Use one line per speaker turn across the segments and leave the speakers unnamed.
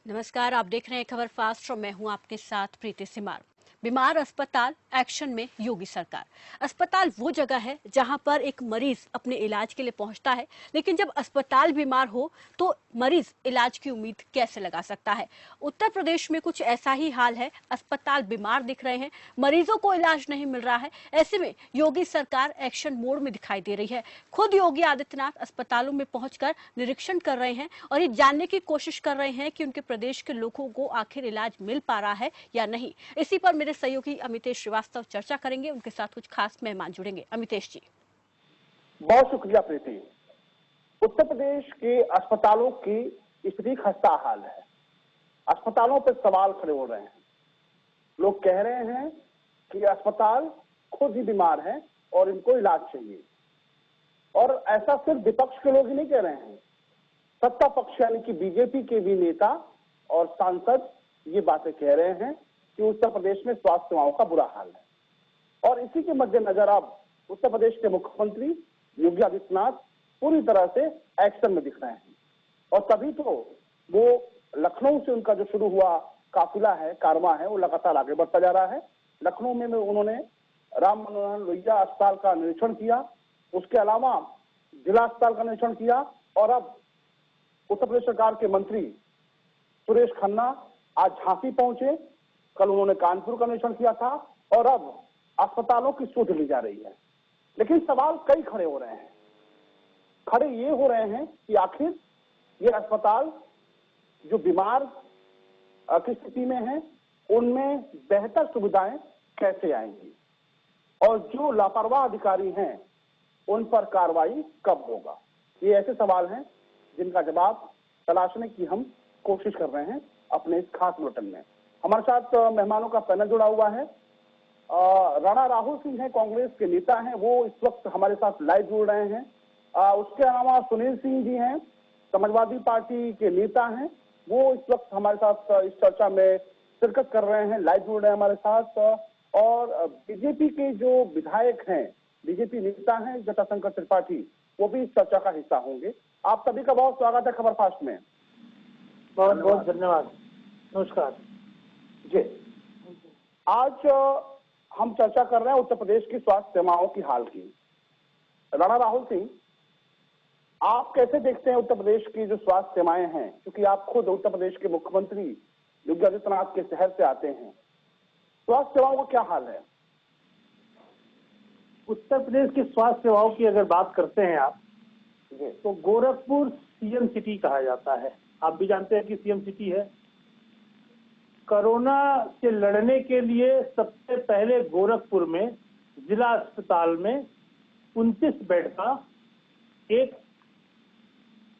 नमस्कार, आप देख रहे हैं खबर फास्ट और मैं हूं आपके साथ प्रीति सिमार। बीमार अस्पताल एक्शन में योगी सरकार। अस्पताल वो जगह है जहां पर एक मरीज अपने इलाज के लिए पहुंचता है, लेकिन जब अस्पताल बीमार हो तो मरीज इलाज की उम्मीद कैसे लगा सकता है। उत्तर प्रदेश में कुछ ऐसा ही हाल है। अस्पताल बीमार दिख रहे हैं, मरीजों को इलाज नहीं मिल रहा है। ऐसे में योगी सरकार एक्शन मोड में दिखाई दे रही है। खुद योगी आदित्यनाथ अस्पतालों में पहुंचकर निरीक्षण कर रहे हैं और ये जानने की कोशिश कर रहे हैं कि उनके प्रदेश के लोगों को आखिर इलाज मिल पा रहा है या नहीं। इसी पर मेरे सहयोगी अमितेश श्रीवास्तव चर्चा करेंगे। उनके साथ कुछ खास मेहमान जुड़ेंगे। अमितेश जी,
बहुत शुक्रिया प्रीति। उत्तर प्रदेश के अस्पतालों की स्थिति खस्ता हाल है। अस्पतालों पर सवाल खड़े हो रहे हैं। लोग कह रहे हैं कि अस्पताल खुद ही बीमार हैं और इनको इलाज चाहिए। और ऐसा सिर्फ विपक्ष के लोग ही नहीं कह रहे हैं, सत्ता पक्ष यानी कि बीजेपी के भी नेता और सांसद ये बातें कह रहे हैं कि उत्तर प्रदेश में स्वास्थ्य सेवाओं का बुरा हाल है। और इसी के मद्देनजर अब उत्तर प्रदेश के मुख्यमंत्री योगी आदित्यनाथ पूरी तरह से एक्शन में दिख रहे हैं। और तभी तो वो लखनऊ से उनका जो शुरू हुआ काफिला है, कारवां है, वो लगातार आगे बढ़ता जा रहा है। लखनऊ में उन्होंने राम मनोहर लोहिया अस्पताल का निरीक्षण किया, उसके अलावा जिला अस्पताल का निरीक्षण किया और अब उत्तर प्रदेश सरकार के मंत्री सुरेश खन्ना आज झांसी पहुंचे। कल उन्होंने कानपुर का निरीक्षण किया था और अब अस्पतालों की सूझ ली जा रही है। लेकिन सवाल कई खड़े हो रहे हैं। खड़े ये हो रहे हैं कि आखिर ये अस्पताल जो बीमार की स्थिति में है उनमें बेहतर सुविधाएं कैसे आएंगी और जो लापरवाह अधिकारी हैं उन पर कार्रवाई कब होगा। ये ऐसे सवाल हैं जिनका जवाब तलाशने की हम कोशिश कर रहे हैं अपने इस खास बुलेटिन में। हमारे साथ मेहमानों का पैनल जुड़ा हुआ है। राणा राहुल सिंह हैं, कांग्रेस के नेता हैं, वो इस वक्त हमारे साथ लाइव जुड़ रहे हैं। उसके अलावा सुनील सिंह जी हैं, समाजवादी पार्टी के नेता हैं, वो इस वक्त हमारे साथ इस चर्चा में शिरकत कर रहे हैं, लाइव जुड़ रहे हैं हमारे साथ। और बीजेपी के जो विधायक हैं, बीजेपी नेता हैं जटाशंकर त्रिपाठी, वो भी इस चर्चा का हिस्सा होंगे। आप सभी का बहुत स्वागत है खबर फास्ट में।
बहुत बहुत धन्यवाद। नमस्कार
जी। आज हम चर्चा कर रहे हैं उत्तर प्रदेश की स्वास्थ्य सेवाओं की हाल की। राणा राहुल सिंह, आप कैसे देखते हैं उत्तर प्रदेश की जो स्वास्थ्य सेवाएं हैं, क्योंकि आप खुद उत्तर प्रदेश के मुख्यमंत्री योगी आदित्यनाथ के शहर से आते हैं, स्वास्थ्य सेवाओं का क्या हाल है?
उत्तर प्रदेश की स्वास्थ्य सेवाओं की अगर बात करते हैं आप, तो गोरखपुर सीएम सिटी कहा जाता है। आप भी जानते हैं कि सीएम सिटी है। कोरोना से लड़ने के लिए सबसे पहले गोरखपुर में जिला अस्पताल में 29 बेड का एक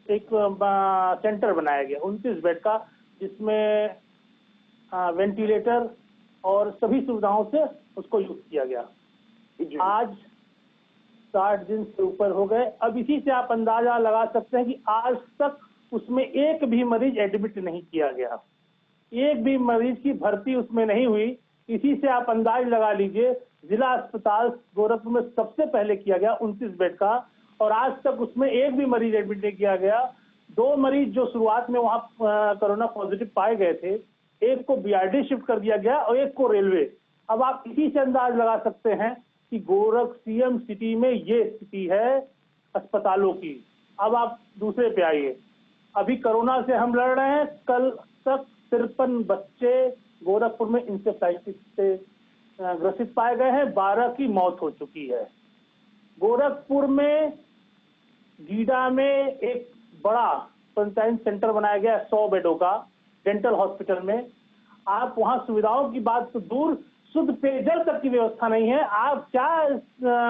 सेंटर बनाया गया, 29 बेड का, जिसमें वेंटिलेटर और सभी सुविधाओं से उसको यूज किया गया। आज 60 दिन से ऊपर हो गए। अब इसी से आप अंदाजा लगा सकते हैं कि आज तक उसमें एक भी मरीज एडमिट नहीं किया गया, एक भी मरीज की भर्ती उसमें नहीं हुई। इसी से आप अंदाज लगा लीजिए, जिला अस्पताल गोरखपुर में सबसे पहले किया गया 29 बेड का, और आज तक उसमें एक भी मरीज एडमिट नहीं किया गया। 2 मरीज जो शुरुआत में वहां कोरोना पॉजिटिव पाए गए थे, एक को बीआरडी शिफ्ट कर दिया गया और एक को रेलवे। अब आप इसी से अंदाज लगा सकते हैं कि गोरख सीएम सिटी में ये स्थिति है अस्पतालों की। अब आप दूसरे पे आइए। अभी कोरोना से हम लड़ रहे हैं। कल तक 53 बच्चे गोरखपुर में इंसेफ्लाइटिस से ग्रसित पाए गए हैं, 12 की मौत हो चुकी है। गोरखपुर में गीडा में एक बड़ा क्वारंटाइन सेंटर बनाया गया है 100 बेडों का, डेंटल हॉस्पिटल में। आप वहां सुविधाओं की बात तो दूर, शुद्ध पेयजल तक की व्यवस्था नहीं है। आप क्या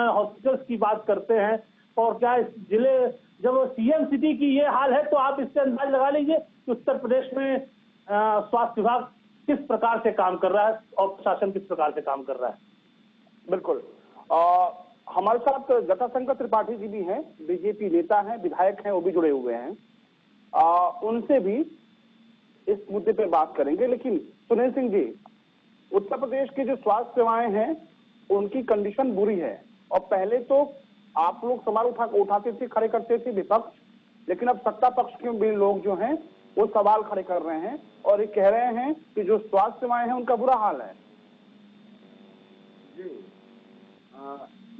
हॉस्पिटल्स की बात करते हैं और क्या इस जिले, जब सीएम सिटी की ये हाल है, तो आप इससे अंदाज लगा लीजिए कि उत्तर प्रदेश में स्वास्थ्य विभाग किस प्रकार से काम कर रहा है और प्रशासन किस प्रकार से काम कर रहा है।
बिल्कुल। हमारे साथ जटाशंकर त्रिपाठी जी भी हैं, बीजेपी नेता हैं, विधायक हैं, वो भी जुड़े हुए हैं। उनसे भी इस मुद्दे पे बात करेंगे। लेकिन सुनील सिंह जी, उत्तर प्रदेश की जो स्वास्थ्य सेवाएं हैं उनकी कंडीशन बुरी है। और पहले तो आप लोग सवाल उठाते थे, खड़े करते थे विपक्ष, लेकिन अब सत्ता पक्ष के भी लोग जो हैं वो सवाल खड़े कर रहे हैं और ये कह रहे हैं कि जो स्वास्थ्य सेवाएं हैं उनका बुरा हाल है।
जी,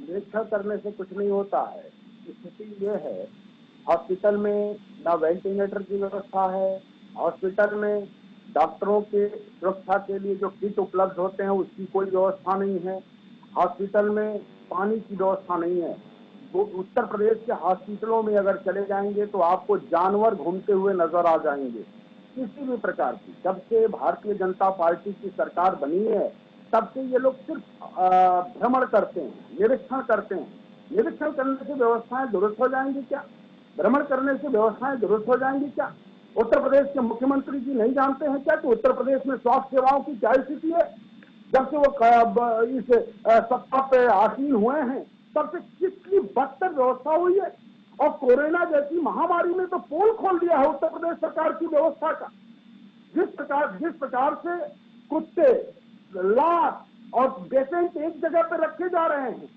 निरीक्षण करने से कुछ नहीं होता है। स्थिति ये है, हॉस्पिटल में ना वेंटिलेटर की व्यवस्था है, हॉस्पिटल में डॉक्टरों के सुरक्षा के लिए जो किट उपलब्ध होते हैं उसकी कोई व्यवस्था नहीं है, हॉस्पिटल में पानी की व्यवस्था नहीं है। वो उत्तर प्रदेश के हॉस्पिटलों में अगर चले जाएंगे तो आपको जानवर घूमते हुए नजर आ जाएंगे। किसी भी प्रकार की, जब से भारतीय जनता पार्टी की सरकार बनी है तब से ये लोग सिर्फ भ्रमण करते हैं, निरीक्षण करते हैं। निरीक्षण करने से व्यवस्थाएं दुरुस्त हो जाएंगी क्या? भ्रमण करने से व्यवस्थाएं दुरुस्त हो जाएंगी क्या? उत्तर प्रदेश के मुख्यमंत्री जी नहीं जानते हैं क्या कि उत्तर प्रदेश में स्वास्थ्य सेवाओं की क्या स्थिति है? जब से वो इस सत्ता पे आसीन हुए हैं तब से कितनी बदतर व्यवस्था हुई है। और कोरोना जैसी महामारी में तो पोल खोल दिया है उत्तर प्रदेश सरकार की व्यवस्था का। जिस प्रकार से कुत्ते, लाश और पेशेंट एक जगह पर रखे जा रहे हैं,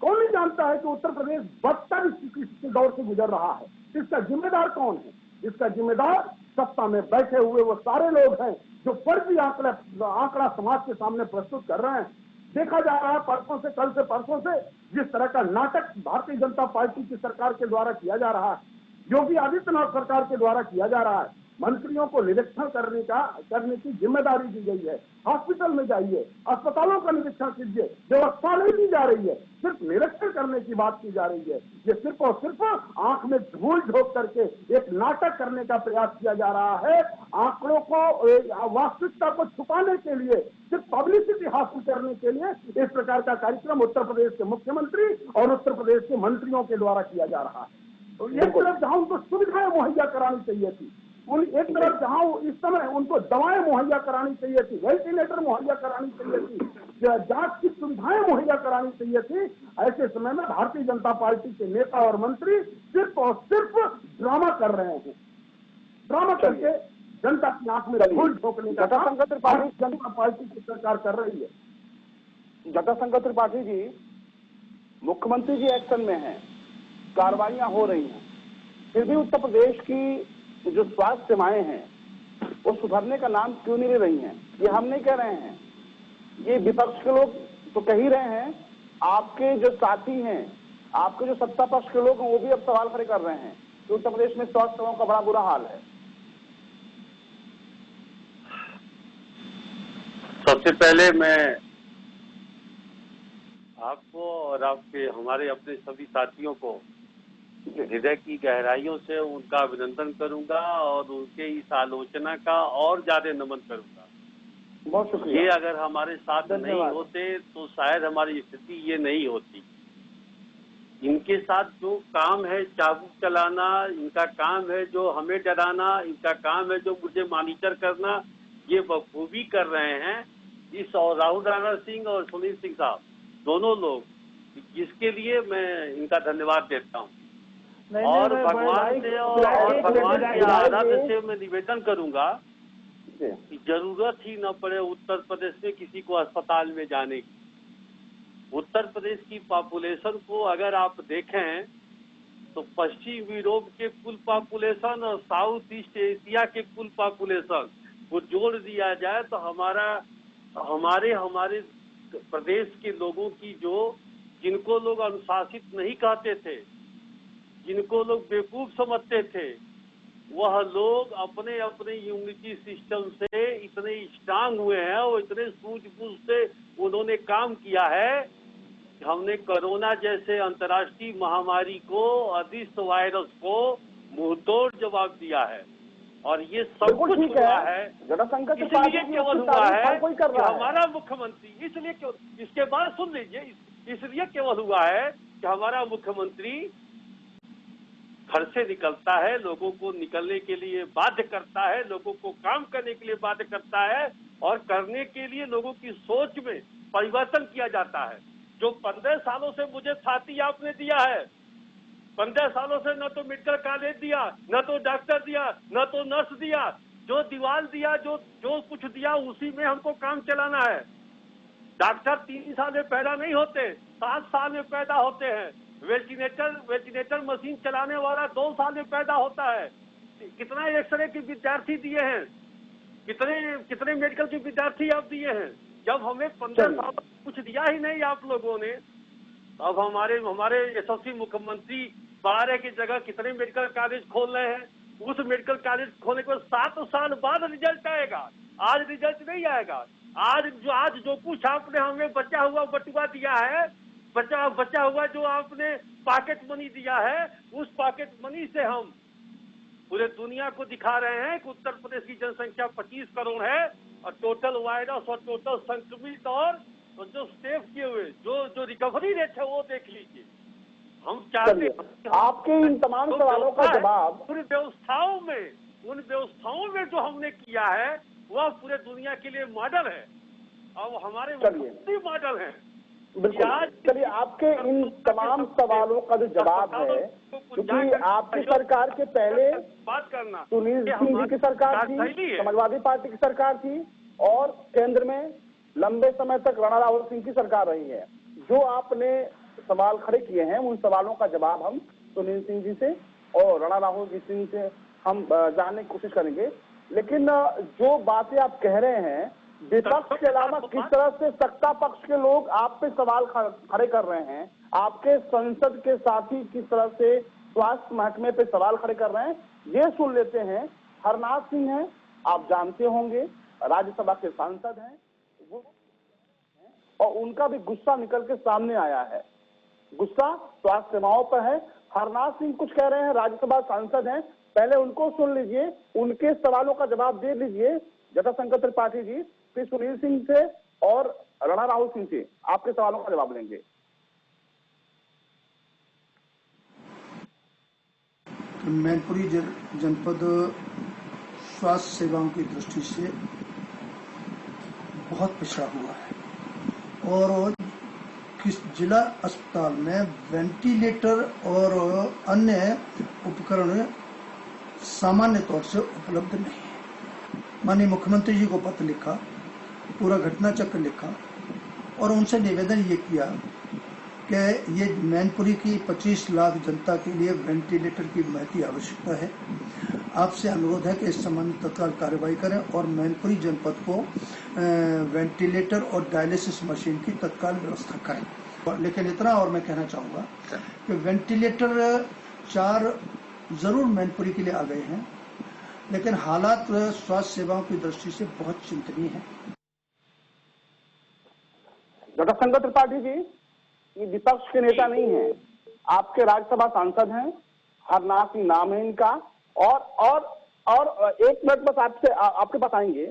कौन नहीं जानता है कि उत्तर प्रदेश बदतर स्थिति के दौर से गुजर रहा है। इसका जिम्मेदार कौन है? इसका जिम्मेदार सत्ता में बैठे हुए वो सारे लोग हैं जो फर्जी आंकड़ा समाज के सामने प्रस्तुत कर रहे हैं। देखा जा रहा है परसों से, कल से परसों से जिस तरह का नाटक भारतीय जनता पार्टी की सरकार के द्वारा किया जा रहा है, योगी आदित्यनाथ सरकार के द्वारा किया जा रहा है। मंत्रियों को निरीक्षण करने की जिम्मेदारी दी गई है। हॉस्पिटल में जाइए, अस्पतालों का निरीक्षण कीजिए, व्यवस्था नहीं दी जा रही है, सिर्फ निरीक्षण करने की बात की जा रही है। ये सिर्फ और सिर्फ आंख में धूल झोंक करके एक नाटक करने का प्रयास किया जा रहा है। आंकड़ों को, वास्तविकता को छुपाने के लिए, सिर्फ पब्लिसिटी हासिल करने के लिए इस प्रकार का कार्यक्रम उत्तर प्रदेश के मुख्यमंत्री और उत्तर प्रदेश के मंत्रियों के द्वारा किया जा रहा है। तो एक तरफ जहां उनको सुविधाएं मुहैया करानी चाहिए थी, एक तरफ जहां इस समय उनको दवाएं मुहैया करानी चाहिए थी, वेंटिलेटर मुहैया करानी चाहिए थी, जांच की सुविधाएं मुहैया करानी चाहिए थी, ऐसे समय में भारतीय जनता पार्टी के नेता और मंत्री सिर्फ और सिर्फ ड्रामा कर रहे हैं। ड्रामा करके जनता की आंख में धूल झोंकने का काम जनता पार्टी की सरकार कर रही है।
जटाशंकर त्रिपाठी जी, मुख्यमंत्री जी एक्शन में हैं, कार्रवाइयां हो रही हैं, फिर भी उत्तर प्रदेश की जो स्वास्थ्य सेवाएं हैं वो सुधरने का नाम क्यों नहीं ले रही हैं? ये हम नहीं कह रहे हैं, ये विपक्ष के लोग तो कह ही रहे हैं। आपके जो साथी हैं, आपके जो सत्ता पक्ष के लोग हैं, वो भी अब सवाल खड़े कर रहे हैं कि उत्तर प्रदेश में स्वास्थ्य सेवाओं का बड़ा बुरा हाल है।
सबसे पहले मैं आपको और आपके हमारे अपने सभी साथियों को हृदय की गहराइयों से उनका अभिनंदन करूंगा और उनके इस आलोचना का और ज्यादा नमन करूंगा।
बहुत शुक्रिया।
ये अगर हमारे साथ नहीं होते तो शायद हमारी स्थिति ये नहीं होती। इनके साथ जो काम है चाबुक चलाना, इनका काम है जो हमें डराना, इनका काम है जो मुझे मॉनिटर करना, ये बखूबी कर रहे हैं। इस और राहुल राणा सिंह और सुनील सिंह साहब दोनों लोग, जिसके लिए मैं इनका धन्यवाद देता हूँ। और भगवान से और भगवान की आराधना से मैं निवेदन करूंगा कि जरूरत ही न पड़े उत्तर प्रदेश में किसी को अस्पताल में जाने की। उत्तर प्रदेश की पॉपुलेशन को अगर आप देखें तो पश्चिम यूरोप के कुल पॉपुलेशन और साउथ ईस्ट एशिया के कुल पॉपुलेशन को जोड़ दिया जाए तो हमारे प्रदेश के लोगों की, जो जिनको लोग अनुशासित नहीं कहते थे, जिनको लोग बेवकूफ समझते थे, वह लोग अपने अपने इम्यूनिटी सिस्टम से इतने स्ट्रांग हुए हैं और इतने सूझबूझ से उन्होंने काम किया है कि हमने कोरोना जैसे अंतर्राष्ट्रीय महामारी को, अदृश्य वायरस को मुंहतोड़ जवाब दिया है। और ये सब कुछ हुआ है इसलिए केवल हुआ है कि हमारा मुख्यमंत्री, इसलिए केवल, इसके बाद सुन लीजिए, इसलिए केवल हुआ है कि हमारा मुख्यमंत्री घर से निकलता है, लोगों को निकलने के लिए बाध्य करता है, लोगों को काम करने के लिए बाध्य करता है और करने के लिए लोगों की सोच में परिवर्तन किया जाता है। जो 15 सालों से मुझे छाती आपने दिया है, 15 सालों से न तो मेडिकल कॉलेज दिया, न तो डॉक्टर दिया, न तो नर्स दिया, जो दीवार दिया, जो कुछ दिया उसी में हमको काम चलाना है। डॉक्टर 3 साल में पैदा नहीं होते, 7 साल में पैदा होते हैं। वेंटिलेटर मशीन चलाने वाला 2 साल में पैदा होता है। कितना एक्सरे के विद्यार्थी दिए हैं, कितने मेडिकल के विद्यार्थी आप दिए हैं, जब हमें 15 साल कुछ दिया ही नहीं आप लोगों ने। अब हमारे यशस्वी मुख्यमंत्री 12 की जगह कितने मेडिकल कॉलेज खोल रहे हैं। उस मेडिकल कॉलेज खोलने के 7 साल बाद रिजल्ट आएगा, आज रिजल्ट नहीं आएगा। आज जो कुछ आपने हमें बचा हुआ बटुआ दिया है, बचा हुआ जो आपने पॉकेट मनी दिया है, उस पॉकेट मनी से हम पूरे दुनिया को दिखा रहे हैं कि उत्तर प्रदेश की जनसंख्या 25 करोड़ है और टोटल वायरस और टोटल संक्रमित और जो सेव किए हुए जो रिकवरी रेट है वो देख लीजिए। हम चाहते हैं
आपके इन तमाम सवालों का जवाब
उन व्यवस्थाओं में जो हमने किया है वह पूरे दुनिया के लिए मॉडल है और हमारे मॉडल है।
बिल्कुल, चलिए आपके इन तमाम सवालों का जो जवाब है, क्योंकि आपकी सरकार के पहले
बात करना
सुनील सिंह जी की सरकार थी, समाजवादी पार्टी की सरकार थी और केंद्र में लंबे समय तक राणा राहुल सिंह की सरकार रही है। जो आपने सवाल खड़े किए हैं उन सवालों का जवाब हम सुनील सिंह जी से और राणा राहुल सिंह से हम जानने की कोशिश करेंगे। लेकिन जो बातें आप कह रहे हैं, विपक्ष के अलावा किस तरह से सत्ता पक्ष के लोग आप पे सवाल खड़े कर रहे हैं, आपके संसद के साथी किस तरह से स्वास्थ्य महकमे पे सवाल खड़े कर रहे हैं, ये सुन लेते हैं। हरनाथ सिंह हैं, आप जानते होंगे, राज्यसभा के सांसद हैं वो, और उनका भी गुस्सा निकल के सामने आया है। गुस्सा स्वास्थ्य सेवाओं पर है। हरनाथ सिंह कुछ कह रहे हैं, राज्यसभा सांसद हैं, पहले उनको सुन लीजिए, उनके सवालों का जवाब दे लीजिए जटाशंकर त्रिपाठी जी, फिर सुनील सिंह से और राणा राहुल सिंह से आपके सवालों का जवाब लेंगे।
मैनपुरी जनपद स्वास्थ्य सेवाओं की दृष्टि से बहुत पिछड़ा हुआ है और किस जिला अस्पताल में वेंटिलेटर और अन्य उपकरण सामान्य तौर से उपलब्ध नहीं है। माननीय मुख्यमंत्री जी को पत्र लिखा, पूरा घटना चक्र लिखा और उनसे निवेदन ये किया कि ये मैनपुरी की 25 लाख जनता के लिए वेंटिलेटर की महती आवश्यकता है। आपसे अनुरोध है कि इस संबंध में तत्काल कार्रवाई करें और मैनपुरी जनपद को वेंटिलेटर और डायलिसिस मशीन की तत्काल व्यवस्था करें। लेकिन इतना और मैं कहना चाहूँगा कि वेंटिलेटर 4 जरूर मैनपुरी के लिए आ गए हैं, लेकिन हालात स्वास्थ्य सेवाओं की दृष्टि से बहुत चिंतनीय है।
जटाशंकर त्रिपाठी जी, ये विपक्ष के नेता नहीं है, आपके राज्यसभा सांसद हैं, हरनाथ सिंह नाम है इनका। और एक मिनट बस आपके पास आएंगे।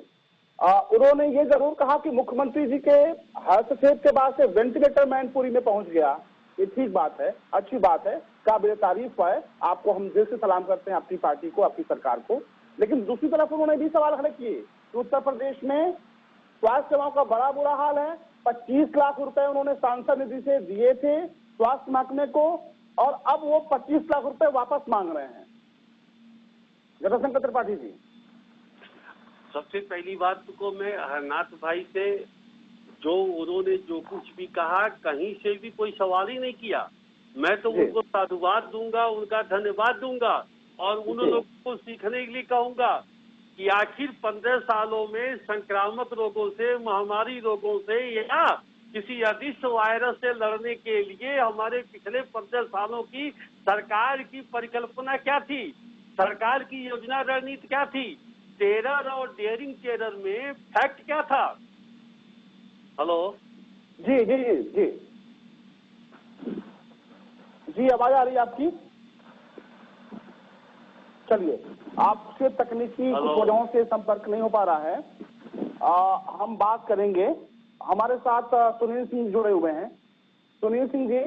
उन्होंने ये जरूर कहा कि मुख्यमंत्री जी के हस्तक्षेप के बाद से वेंटिलेटर मैनपुरी में पहुंच गया। ये ठीक बात है, अच्छी बात है, काबिल तारीफ है, आपको हम दिल से सलाम करते हैं, आपकी पार्टी को, आपकी सरकार को। लेकिन दूसरी तरफ उन्होंने भी सवाल खड़े किए कि उत्तर प्रदेश में स्वास्थ्य सेवाओं का बड़ा बुरा हाल है। 25 लाख रुपए उन्होंने सांसद निधि से दिए थे स्वास्थ्य महकमे को और अब वो 25 लाख रुपए वापस मांग रहे हैं। जटाशंकर त्रिपाठी जी,
सबसे पहली बात को मैं हरनाथ भाई से, जो उन्होंने जो कुछ भी कहा, कहीं से भी कोई सवाल ही नहीं किया। मैं तो उनको साधुवाद दूंगा, उनका धन्यवाद दूंगा और उन लोगों को सीखने के लिए कहूंगा कि आखिर 15 सालों में संक्रामक रोगों से, महामारी रोगों से या किसी अदृश्य वायरस से लड़ने के लिए हमारे पिछले 15 सालों की सरकार की परिकल्पना क्या थी, सरकार की योजना रणनीति क्या थी, टेरर और डेयरिंग टेरर में फैक्ट क्या था। हेलो
जी जी जी जी जी, आवाज आ रही है आपकी? चलिए, आपसे तकनीकी कुछ वजहों से संपर्क नहीं हो पा रहा है। हम बात करेंगे। हमारे साथ सुनील सिंह जुड़े हुए हैं। सुनील सिंह जी,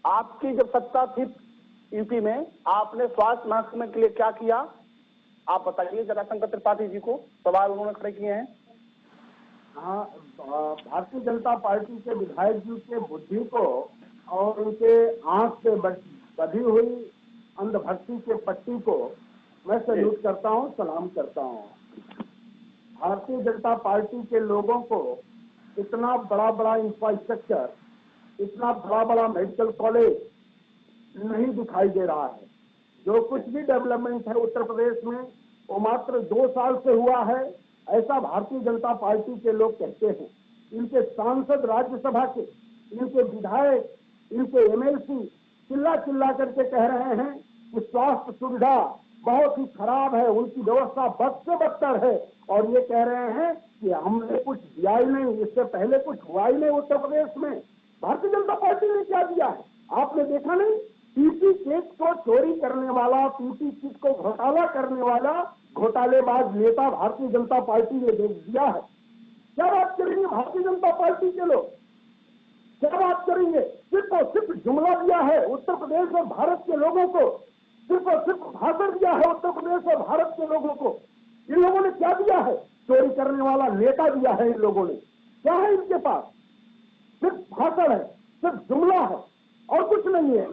आपकी जब सत्ता थी यूपी में, आपने स्वास्थ्य महकमे के लिए क्या किया, आप बताइए जटाशंकर त्रिपाठी जी को। सवाल उन्होंने खड़े किए हैं।
हाँ, भारतीय जनता पार्टी के विधायक जी के बुद्धि को और उनके आंख से बधी हुई अंधभक्ति के पट्टी को मैं सैल्यूट करता हूँ, सलाम करता हूँ। भारतीय जनता पार्टी के लोगों को इतना बड़ा बड़ा इंफ्रास्ट्रक्चर, इतना बड़ा बड़ा मेडिकल कॉलेज नहीं दिखाई दे रहा है। जो कुछ भी डेवलपमेंट है उत्तर प्रदेश में वो मात्र 2 साल से हुआ है, ऐसा भारतीय जनता पार्टी के लोग कहते हैं। इनके सांसद राज्यसभा के, इनके विधायक, इनके एमएलसी चिल्ला चिल्ला करके कह रहे हैं कि स्वास्थ्य सुविधा बहुत ही खराब है, उनकी व्यवस्था बद से बदतर है, और ये कह रहे हैं कि हमने कुछ दिया ही नहीं, इससे पहले कुछ हुआ ही नहीं उत्तर प्रदेश में। भारतीय जनता पार्टी ने क्या दिया है आपने देखा नहीं? पीटी किट को चोरी करने वाला, पीटी किट को घोटाला करने वाला घोटालेबाज नेता भारतीय जनता पार्टी ने दे दिया है। क्या बात करेंगे भारतीय जनता पार्टी के लोग? क्या बात करेंगे? सिर्फ और सिर्फ जुमला दिया है उत्तर प्रदेश और भारत के लोगों को, सिर्फ और सिर्फ भाषण दिया है उत्तर प्रदेश और भारत के लोगों को। इन लोगों ने क्या दिया है? चोरी करने वाला नेता दिया है इन लोगों ने। क्या है इनके पास? सिर्फ भाषण है, सिर्फ जुमला है और कुछ नहीं है,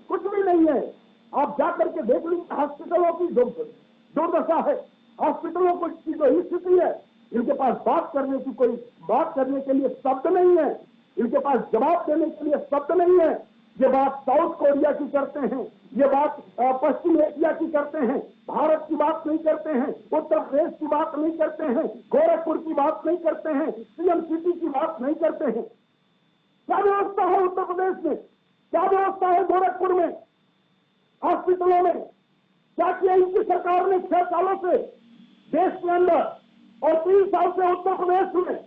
कुछ भी नहीं है। आप जाकर के देख लीजिए हॉस्पिटलों की जो दुर्दशा है, हॉस्पिटलों की जो स्थिति है, इनके पास बात करने के लिए शब्द नहीं है, इनके पास जवाब देने के लिए शब्द नहीं है। ये बात साउथ कोरिया की करते हैं, ये बात पश्चिम एशिया की करते हैं, भारत की बात नहीं करते हैं, उत्तर प्रदेश की बात नहीं करते हैं, गोरखपुर की बात नहीं करते हैं, सीएम सिटी की बात नहीं करते हैं। क्या व्यवस्था है उत्तर प्रदेश में? क्या व्यवस्था है गोरखपुर में, हॉस्पिटलों में? क्या किया इनकी सरकार ने 6 सालों से देश के अंदर और 3 साल से उत्तर प्रदेश में?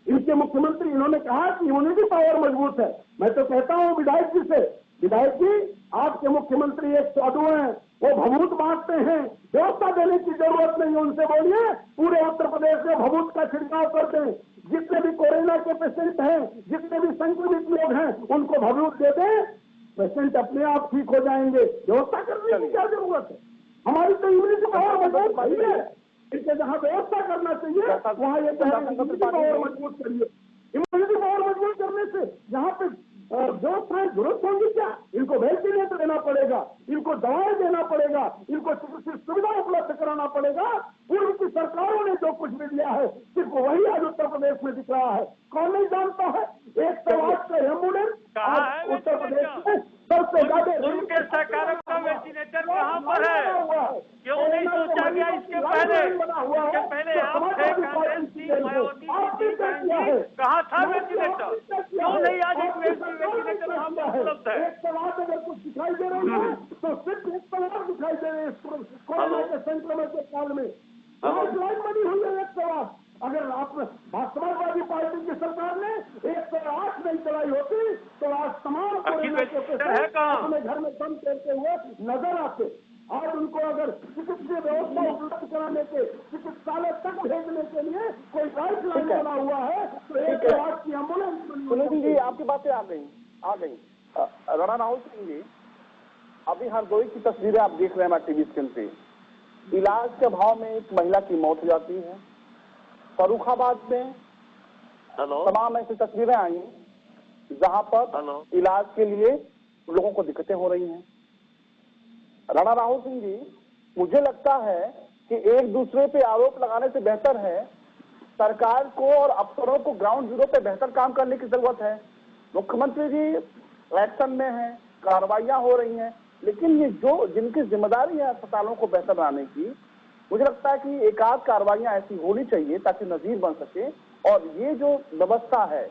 इनके मुख्यमंत्री इन्होंने कहा कि इम्यूनिटी पावर मजबूत है। मैं तो कहता हूं विधायक जी से, विधायक जी आपके मुख्यमंत्री एक साधु हैं, वो भभूत बांटते हैं, व्यवस्था देने की जरूरत नहीं है। उनसे बोलिए पूरे उत्तर प्रदेश में भभूत का छिड़काव कर दें, जितने भी कोरोना के पेशेंट हैं, जितने भी संक्रमित लोग हैं, उनको भभूत दे दें, पेशेंट अपने आप ठीक हो जाएंगे। व्यवस्था करने की क्या जरूरत है? हमारी तो इम्यूनिटी पावर मजबूत नहीं है। इनके जहाँ व्यवस्था करना चाहिए वहाँ ये इम्यूनिटी पावर मजबूत करिए। इम्यूनिटी पावर मजबूत करने से यहाँ पे व्यवस्थाएं जरूरत होगी क्या? इनको वेंटिलेटर देना पड़ेगा, इनको दवाएं देना पड़ेगा, इनको चिकित्सा सुविधा उपलब्ध कराना पड़ेगा। पूर्व की सरकारों ने जो कुछ भी दिया है सिर्फ वही आज उत्तर प्रदेश में दिख रहा है। कौन नहीं जानता है? 108 का एम्बुलेंस उत्तर प्रदेश में सबसे ज्यादा।
उनके सरकारों का वेंटिलेटर कहाँ पर है? क्यों नहीं सोचा गया इसके पहले? इसके पहले आप थे, कांग्रेस थी, मायावती जी थी, कहाँ था वेंटिलेटर? क्यों नहीं आज एक वेंटिलेटर वहाँ पर उपलब्ध है?
एक सवाल अगर कुछ दिखाई दे रही है तो सिर्फ एक सवाल दिखाई दे रहे हैं कोरोना के संक्रमण के काल में। लाइन बनी हुई है एक सवाल। अगर आप समाजवादी पार्टी की सरकार ने 108 नहीं चलाई होती तो आज तमाम कोरोना के पेशेंट अपने घर में दम तोड़ते हुए नजर आते। आज उनको अगर चिकित्सीय व्यवस्था उपलब्ध कराने के, चिकित्सालय तक भेजने के लिए कोई गाइड लाइन बना हुआ है तो 108 की एम्बुलेंस।
सुनील जी आपकी बातें आ गई। राणा राहुल सिंह जी, अभी हरदोई की तस्वीरें आप देख रहे हैं टीवी स्क्रीन पे। इलाज के अभाव में एक महिला की मौत हो जाती है। फर्रुखाबाद में तमाम ऐसी तस्वीरें आई जहां पर इलाज के लिए लोगों को दिक्कतें हो रही हैं। राणा राहुल सिंह जी, मुझे लगता है कि एक दूसरे पे आरोप लगाने से बेहतर है सरकार को और अफसरों को ग्राउंड जीरो पे बेहतर काम करने की जरूरत है। मुख्यमंत्री जी एक्शन में हैं, कार्रवाइयां हो रही हैं, लेकिन ये जो जिनकी जिम्मेदारी है अस्पतालों को बेहतर बनाने की, मुझे लगता है कि एक आध कार्रवाइयां ऐसी होनी चाहिए ताकि नजीर बन सके और ये जो व्यवस्था है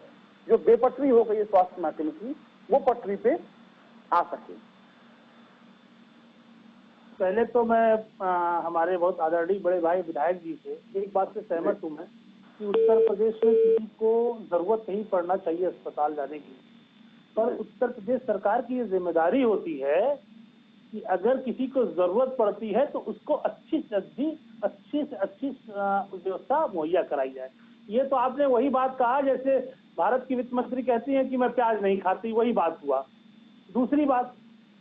जो बेपटरी हो गई है स्वास्थ्य महकमे की, वो पटरी पे आ सके।
पहले तो मैं हमारे बहुत आदरणीय बड़े भाई विधायक जी से एक बात से सहमत हूं मैं कि उत्तर प्रदेश में किसी को जरूरत नहीं पड़ना चाहिए अस्पताल जाने की, पर उत्तर प्रदेश सरकार की ये जिम्मेदारी होती है कि अगर किसी को जरूरत पड़ती है तो उसको अच्छी से अच्छी व्यवस्था मुहैया कराई जाए। ये तो आपने वही बात कहा जैसे भारत की वित्त मंत्री कहती हैं कि मैं प्याज नहीं खाती, वही बात हुआ। दूसरी बात,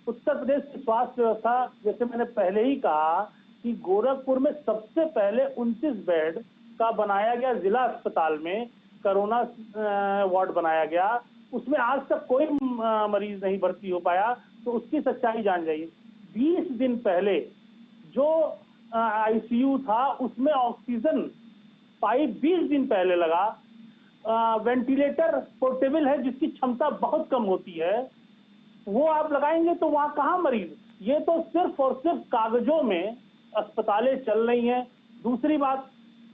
उत्तर प्रदेश की स्वास्थ्य व्यवस्था, जैसे मैंने पहले ही कहा कि गोरखपुर में सबसे पहले 29 बेड का बनाया गया जिला अस्पताल में कोरोना वार्ड बनाया गया, उसमें आज तक कोई मरीज नहीं भर्ती हो पाया, तो उसकी सच्चाई जान जाइए। 20 दिन पहले जो आईसीयू था उसमें ऑक्सीजन पाइप 20 दिन पहले लगा। वेंटिलेटर पोर्टेबल है जिसकी क्षमता बहुत कम होती है, वो आप लगाएंगे तो वहां कहाँ मरीज ये तो सिर्फ और सिर्फ कागजों में अस्पतालें चल रही हैं। दूसरी बात,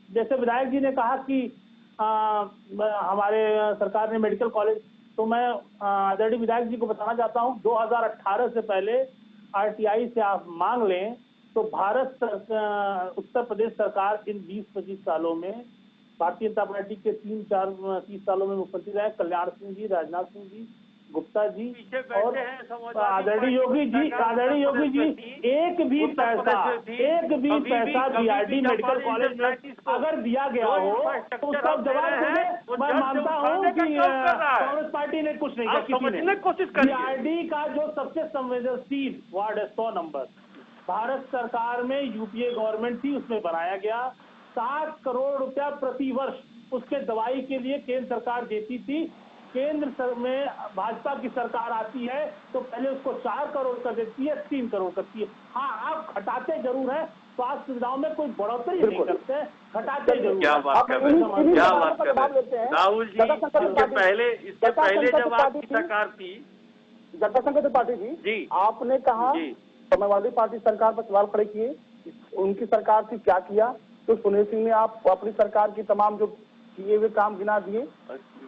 जैसे विधायक जी ने कहा कि हमारे सरकार ने मेडिकल कॉलेज, तो मैं आदरणीय विधायक जी को बताना चाहता हूं 2018 से पहले आरटीआई से आप मांग लें तो उत्तर प्रदेश सरकार इन 20-25 सालों में भारतीय जनता पार्टी के 30 सालों में मुख्यमंत्री रहे कल्याण सिंह जी, राजनाथ सिंह जी, गुप्ता जी और आदरणीय योगी जी एक भी पैसा बीआरडी मेडिकल कॉलेज में अगर दिया गया हो तो उसका जवाब मैं मानता हूँ कि कांग्रेस पार्टी ने कुछ नहीं किया, किसी ने कोशिश करी। बीआरडी का जो सबसे संवेदनशील वार्ड है 100 नंबर, भारत सरकार में यूपीए गवर्नमेंट थी, उसमें बनाया गया। 7 करोड़ रुपया प्रति वर्ष उसके दवाई के लिए केंद्र सरकार देती थी। केंद्र में भाजपा की सरकार आती है तो पहले उसको 4 करोड़ कर देती है, 3 करोड़ करती है। हाँ, आप घटाते जरूर है, स्वास्थ्य सुविधाओं में कोई बढ़ोतरी नहीं करते, घटाते जरूर।
क्या बात कर रहे हैं राहुल जी? इसके पहले जब आपकी सरकार थी,
जटाशंकर त्रिपाठी जी, आपने कहा समाजवादी पार्टी सरकार पर सवाल खड़े किए, उनकी सरकार थी, क्या किया? तो सुनील सिंह ने आप अपनी सरकार की तमाम जो किए हुए काम गिना दिए।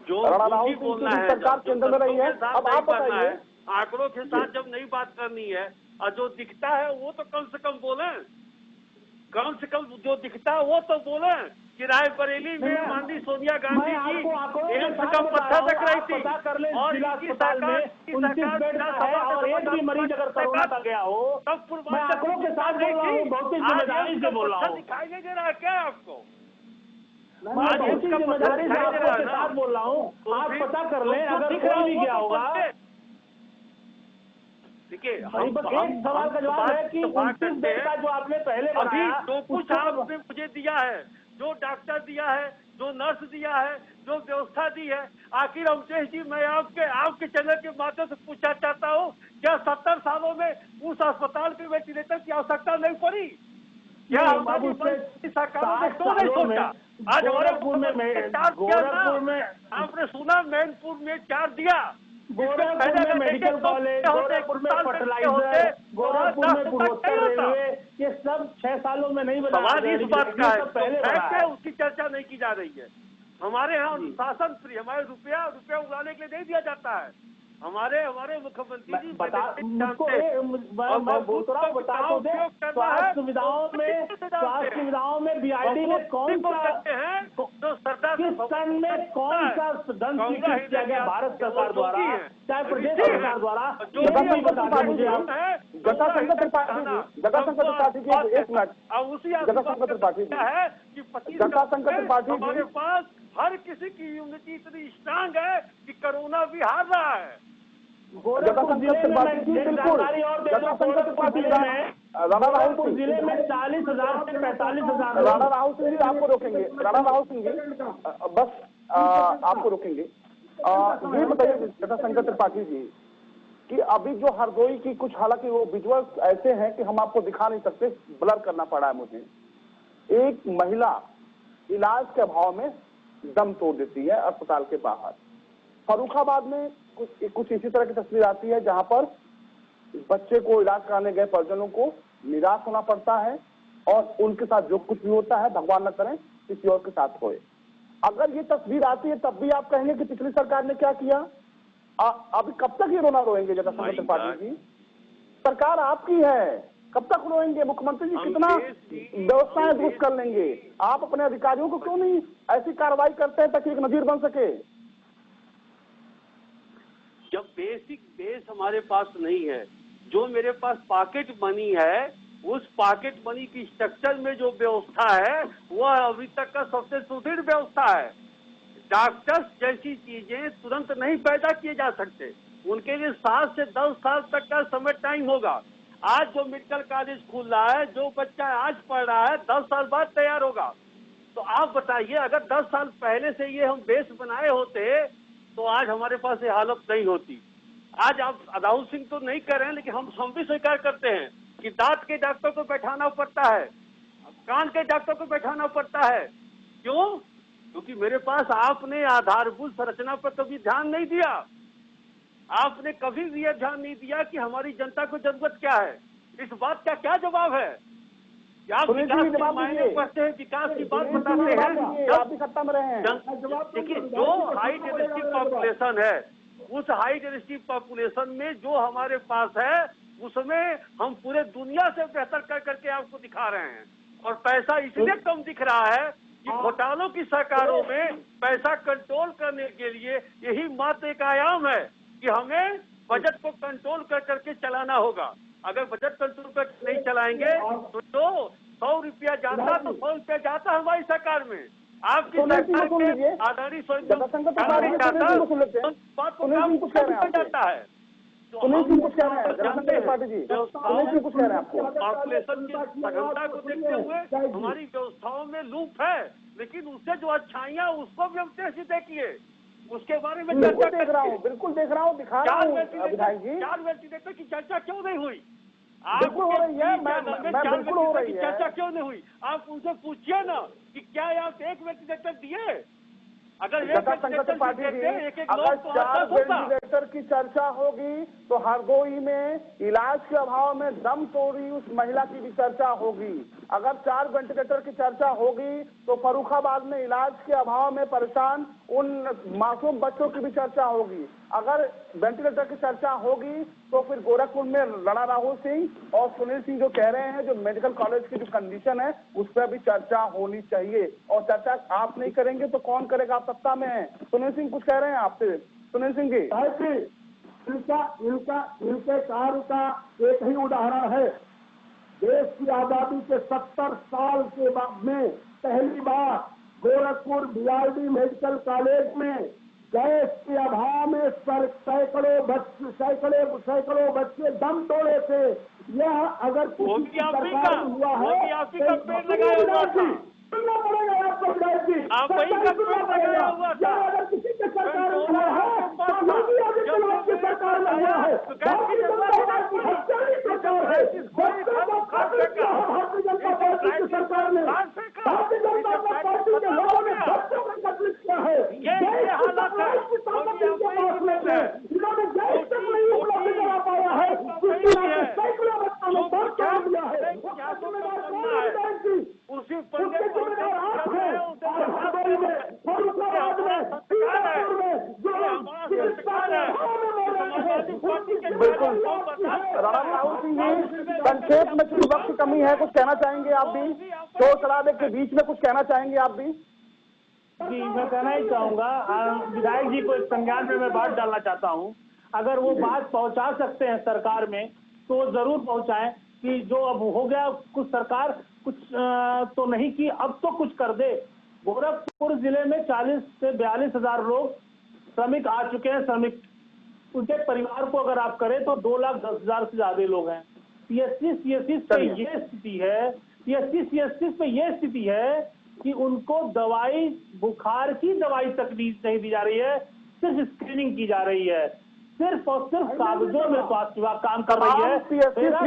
जो बोलना है,
सरकार केंद्र में रही है, अब आप बताइए।
आंकड़ों के साथ जब नहीं बात करनी है और जो दिखता है वो तो कम से कम बोले, कम से कम जो दिखता है वो तो बोले। किराए बरेली में माननीय सोनिया गांधी जी एक से कम पत्थर रख रही थी और इनकी सरकार
और एक भी मरीज अगर कोरोना का गया हो
तब
आंकड़ों के साथ बोल रहा हूँ, बहुत जिम्मेदारी से बोल रहा हूँ।
दिखाई नहीं दे रहा है क्या आपको?
आज उसकी जिम्मेदारी से आपके साथ बोल रहा हूँ, आप पता कर लें अगर कोई भी गया होगा।
देखिए,
एक सवाल का जवाब है कि 29 बेड का जो आपने पहले
अभी जो कुछ आपने मुझे दिया है, जो डॉक्टर दिया है, जो नर्स दिया है, जो व्यवस्था दी है, आखिर अवधेश जी मैं आपके चैनल के माध्यम से पूछना चाहता हूँ, क्या 70 सालों में उस अस्पताल के वेंटिलेटर की आवश्यकता नहीं पड़ी? क्या हमारी सरकारों ने क्यों नहीं सोचा? आज गोरखपुर में आपने सुना मैनपुर में 4 दिया,
गोरखपुर में मेडिकल कॉलेज, गोरखपुर में फर्टिलाइजर, गोरखपुर में पूर्वोत्तर रेलवे, ये सब 6 सालों में नहीं बना।
सवाल इस बात का है, पहले उसकी चर्चा नहीं की जा रही है। हमारे यहाँ शासन फ्री, हमारे रुपया उड़ाने के लिए नहीं दिया जाता है। हमारे मुख्यमंत्री जी
बता तो दे, स्वास्थ्य सुविधाओं में बीआरडी ने कौन सा
जो सरदार
किस सन में कौन सा धन स्वीकृत किया गया भारत सरकार द्वारा, चाहे प्रदेश सरकार द्वारा, बता दें मुझे आप।
जटाशंकर त्रिपाठी जी एक मिनट, जटाशंकर त्रिपाठी जी
है कि हमारे पास हर किसी की इम्यूनिटी इतनी स्ट्रांग है कि कोरोना भी हार रहा है।
गोरखपुर जिले में जिले में 40,000 से 45,000।
राणा राहुल सिंह जी आपको रोकेंगे, राणा राहुल सिंह जी बस आपको रोकेंगे। ये बताइए जटाशंकर त्रिपाठी जी कि अभी जो हरदोई की कुछ, हालांकि वो विजुअल्स ऐसे हैं कि हम आपको दिखा नहीं सकते, ब्लर करना पड़ा है मुझे। एक महिला इलाज के अभाव में दम तोड़ देती है अस्पताल के बाहर। फर्रुखाबाद में कुछ इसी तरह की तस्वीर आती है जहां पर बच्चे को इलाज कराने गए परिजनों को निराश होना पड़ता है और उनके साथ जो कुछ भी होता है, भगवान न करें किसी और के साथ होए। अगर ये तस्वीर आती है तब भी आप कहेंगे कि पिछली सरकार ने क्या किया? अभी कब तक ये रोना रोएंगे जटाशंकर त्रिपाठी जी? सरकार आपकी है, कब तक रोएंगे? मुख्यमंत्री जी कितना व्यवस्थाएं दुरुस्त कर लेंगे? आप अपने अधिकारियों को क्यों नहीं ऐसी कार्रवाई करते हैं ताकि एक नजीर बन सके?
जब बेसिक बेस हमारे पास नहीं है, जो मेरे पास पॉकेट मनी है, उस पॉकेट मनी की स्ट्रक्चर में जो व्यवस्था है वह अभी तक का सबसे सुदृढ़ व्यवस्था है। डॉक्टर्स जैसी चीजें तुरंत नहीं पैदा किए जा सकते, उनके लिए 7 से 10 साल तक का समय टाइम होगा। आज जो मेडिकल कॉलेज खुल रहा है, जो बच्चा आज पढ़ रहा है 10 साल बाद तैयार होगा। तो आप बताइए, अगर 10 साल पहले से ये हम बेस बनाए होते तो आज हमारे पास ये हालत नहीं होती। आज आप राहुल सिंह तो नहीं कर रहे हैं, लेकिन हम भी स्वीकार करते हैं कि दांत के डॉक्टर को बैठाना पड़ता है, कान के डॉक्टर को बैठाना पड़ता है। क्यों? क्योंकि मेरे पास आपने आधारभूत संरचना पर कभी ध्यान नहीं दिया। आपने कभी भी यह ध्यान नहीं दिया कि हमारी जनता को जरूरत क्या है। इस बात का क्या जवाब है? आप विकास के मायने पढ़ते हैं, विकास की बात बताते हैं,
आप भी सत्ता में रहे हैं।
देखिए, जो हाई डेंसिटी पॉपुलेशन है, उस हाई डेंसिटी पॉपुलेशन में जो हमारे पास है, उसमें हम पूरे दुनिया से बेहतर कर करके आपको दिखा रहे हैं। और पैसा इसलिए कम दिख रहा है कि घोटालों की सरकारों में पैसा कंट्रोल करने के लिए यही मात्र एक आयाम है कि हमें बजट को कंट्रोल कर करके चलाना होगा। अगर बजट कंट्रोल कर नहीं चलाएंगे तो 100 रुपया जाता तो 100 रुपया जाता हमारी सरकार में। आपकी सरकार के आधारी जाता है।
सुनील सिंह कुछ कह रहे हैं, जनसंघ पार्टी जी, सुनील सिंह कुछ कह रहे हैं आपको।
पॉपुलेशन की सघनता को देखते हुए हमारी व्यवस्थाओं में लूप है, लेकिन उससे जो अच्छाइयाँ उसको भी हम तेजी देखिए, उसके बारे में चर्चा
देख रहा हूँ, बिल्कुल देख रहा हूँ, दिखा रहा हूँ विधायक जी।
4 वेंटिलेटर की चर्चा क्यों नहीं हुई?
बिल्कुल हो रही है, मैं बिल्कुल हो रही है।
चर्चा क्यों नहीं हुई? आप उनसे पूछिए ना कि क्या आप 1 वेंटिलेटर दिए? अगर
जनता पार्टी जी, अगर 4 वेंटिलेटर की चर्चा होगी तो हरदोई में इलाज के अभाव में दम तोड़ी उस महिला की भी चर्चा होगी। अगर 4 वेंटिलेटर की चर्चा होगी तो फर्रुखाबाद में इलाज के अभाव में परेशान उन मासूम बच्चों की भी चर्चा होगी। अगर वेंटिलेटर की चर्चा होगी तो फिर गोरखपुर में लड़ा राहुल सिंह और सुनील सिंह जो कह रहे हैं, जो मेडिकल कॉलेज की जो कंडीशन है उस पर भी चर्चा होनी चाहिए। और चर्चा आप नहीं करेंगे तो कौन करेगा? आप सत्ता में है। सुनील सिंह कुछ कह रहे हैं आपसे, सुनील सिंह जी।
इनके कार्य का एक ही उदाहरण है। देश की आजादी के 70 साल के बाद में पहली बार गोरखपुर बीआरडी मेडिकल कॉलेज में गैस के अभाव में सैकड़ों बच्चे दम तोड़े थे। यह अगर किसी सरकार हुआ है सुनना पड़ेगा आपको विधायक जी, अगर किसी के सरकार में हुआ है तो योगी आदित्यनाथ की सरकार में हुआ है। भारतीय जनता पार्टी हत्यारी सरकार है, बच्चों को कत्ल किया है भारतीय जनता पार्टी की सरकार ने। भारतीय जनता पार्टी के लोगों ने बच्चों को कत्ल किया है। इन्होंने गैस तक नहीं उपलब्ध करा पाया है, सैकड़ों बच्चों ने दम तोड़ दिया है।
उसी
उसके जिम्मेदार आप हैं। हरदोई में, फर्रुखाबाद में, सीतापुर में जो
बिल्कुल राणा राहुल सिंह जी, संक्षेप में चूंकि वक्त की कमी है, कुछ कहना चाहेंगे आप भी? शोर शराबे के बीच में कुछ कहना चाहेंगे आप भी?
जी, मैं कहना ही चाहूंगा, विधायक जी को एक संज्ञान में मैं बात डालना चाहता हूं। अगर वो बात पहुंचा सकते हैं सरकार में तो जरूर पहुंचाएं कि जो अब हो गया, कुछ सरकार कुछ तो नहीं की, अब तो कुछ कर दे। गोरखपुर जिले में 40 से 42 हजार लोग श्रमिक आ चुके हैं। श्रमिक उनके परिवार को अगर आप करें तो 2,10,000 से ज्यादा लोग हैं। PSC CSC पे ये स्थिति है, PSC CSC पे ये स्थिति है कि उनको दवाई, बुखार की दवाई तक नहीं दी जा रही है, सिर्फ स्क्रीनिंग की जा रही है। सिर्फ और सिर्फ कागजों में स्वास्थ्य विभाग काम कर रही है। मेरा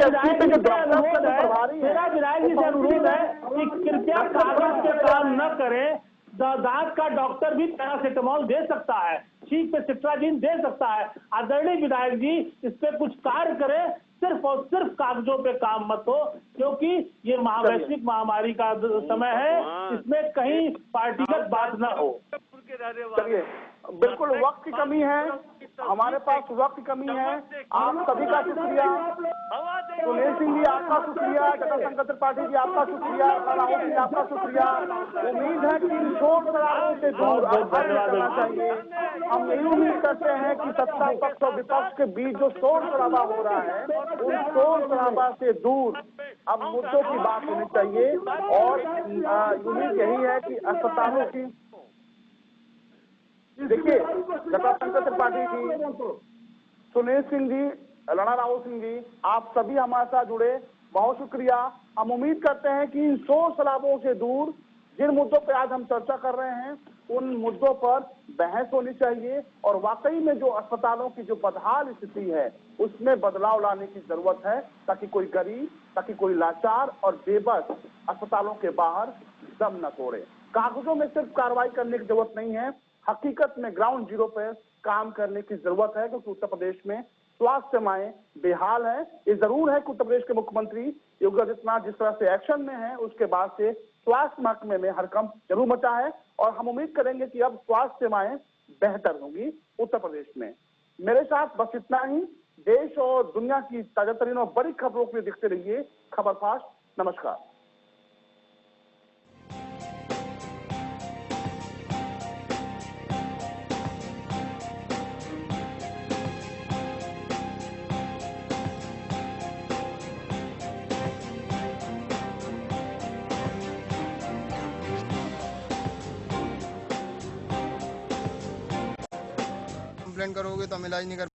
विधायक जी से अनुरोध है कि कृपया कागज पे काम न करें। दांत का डॉक्टर भी पैरासिटामोल दे सकता है, छींक पे सिट्राजिन दे सकता है। आदरणीय विधायक जी, इस पे कुछ कार्य करें, सिर्फ और सिर्फ कागजों पे काम मत हो, क्योंकि ये वैश्विक महामारी का समय है, इसमें कहीं पार्टीगत बात न हो।
चलिए, बिल्कुल वक्त की कमी है, हमारे पास वक्त की कमी है। आप सभी का शुक्रिया। सुनील सिंह जी आपका शुक्रिया, जनता पार्टी जी आपका शुक्रिया, राहुल सिंह आपका शुक्रिया। उम्मीद है कि शोर शराबों से दूर करना चाहिए। हम यही उम्मीद करते हैं कि सत्ता पक्ष और विपक्ष के बीच जो शोर शराबा हो रहा है, उन शोर शराबा से दूर अब मुद्दों की बात होनी चाहिए। और उम्मीद यही है कि अस्पतालों की, देखिए जनता पार्टी जी, सुनील सिंह जी, राणा राहुल सिंह जी, आप सभी हमारे साथ जुड़े, बहुत शुक्रिया। हम उम्मीद करते हैं कि इन शोर शराबों से दूर जिन मुद्दों पर आज हम चर्चा कर रहे हैं उन मुद्दों पर बहस होनी चाहिए और वाकई में जो अस्पतालों की जो बदहाल स्थिति है उसमें बदलाव लाने की जरूरत है, ताकि कोई गरीब, ताकि कोई लाचार और बेबस अस्पतालों के बाहर दम न तोड़े। कागजों में सिर्फ कार्रवाई करने की जरूरत नहीं है, हकीकत में ग्राउंड जीरो पे काम करने की जरूरत है, क्योंकि उत्तर प्रदेश में स्वास्थ्य सेवाएं बेहाल है। ये जरूर है कि उत्तर प्रदेश के मुख्यमंत्री योगी आदित्यनाथ जिस तरह से एक्शन में है, उसके बाद से स्वास्थ्य महकमे में हड़कंप जरूर मचा है और हम उम्मीद करेंगे कि अब स्वास्थ्य सेवाएं बेहतर होंगी उत्तर प्रदेश में। मेरे साथ बस इतना ही। देश और दुनिया की ताजा तरीन और बड़ी खबरों के लिए देखते रहिए खबर फास्ट। नमस्कार।
कंप्लेंट करोगे तो हम इलाज नहीं कर